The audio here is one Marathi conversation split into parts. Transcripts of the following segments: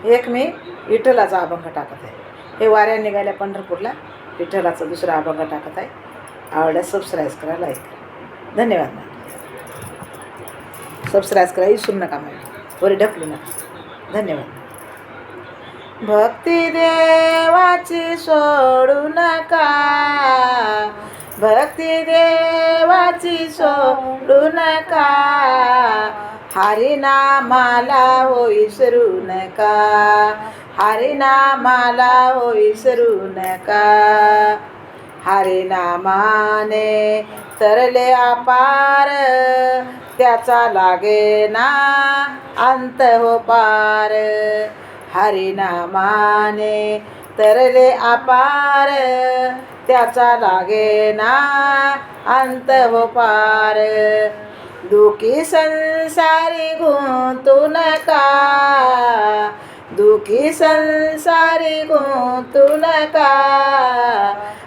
एक मी विठ्ठलाचा अभंग टाकत आहे. हे वाऱ्या निघाल्या पंढरपूरला विठ्ठलाचा दुसरा अभंग टाकत आहे. आवडल्यास सबस्क्राईब करा, लाईक करा. धन्यवाद. सबस्क्राईब करा, विसरू नका. वरी ढकलू नका. धन्यवाद. भक्ती देवाची सोडू नका, भक्ती देवाची सोडू नका, हरिनामाला हो विसरू नका, हरिनामाला हो विसरू नका. हरिनामाने तरले अपार, त्याचा लागे ना अंत हो पार. हरिनामाने तरले अपार, त्याचा लागे ना अंत हो पार. दुखी संसारी गुंतू नका, दुखी संसारी गुंतू नका,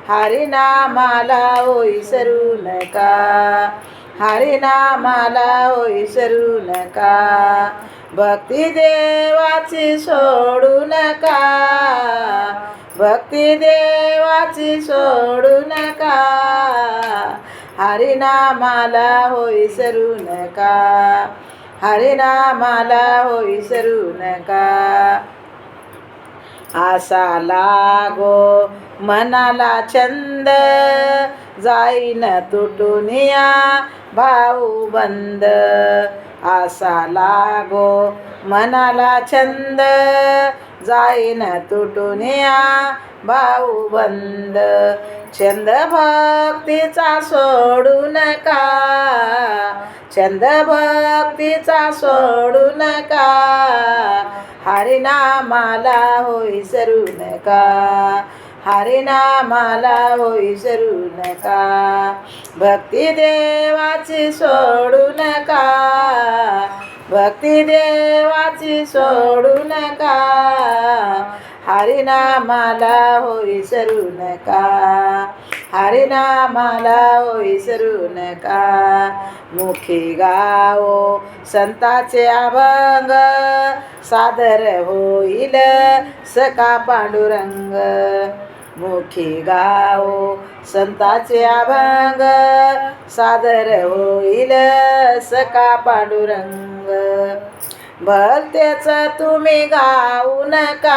हरिनामाला हो विसरू नका, हरिनामाला हो विसरू नका. भक्ती देवाची सोडू नका, भक्ती देवाची सोडू नका, हरिनामाला हो विसरू नका, हरिनामाला हो विसरू नका. आसा लागो मनाला छंद, जाईन तुटून या भाऊ बंद. आसा लागो मनाला छंद, जाईन तुटून या भाऊ बंद. छंद भक्तीचा सोडू नका, छंद भक्तीचा सोडू नका, हरिनामाला हो विसरू नका, हरिनामाला हो विसरू नका. भक्ती देवाची सोडू नका, भक्ती देवाची सोडू नका, हरिनामाला हो विसरू नका, हरिनामाला हो विसरू नका. मुखी गावो संताचे अभंग, सादर होईल सखा पांडुरंग. मुखी गावो संताचे अभंग, सादर होईल सखा पांडुरंग. भलतेच तुम्ही गाऊ नका,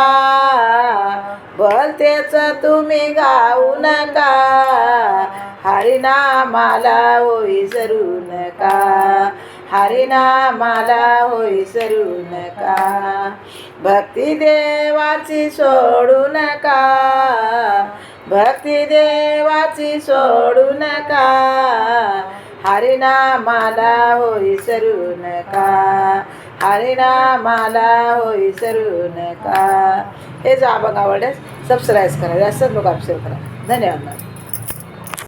भलतेच तुम्ही गाऊ नका, हरिनामाला हो विसरू नका, हरिनामाला हो विसरू नका. भक्ती देवाची सोडू नका, भक्ती देवाची सोडू नका, हरिनामाला हो विसरू नका, हरिनामाला हो विसरू नका. हे जर अभंग आवडल्यास सबस्क्राईब करा, जास्त लोक शेअर करा. धन्यवाद.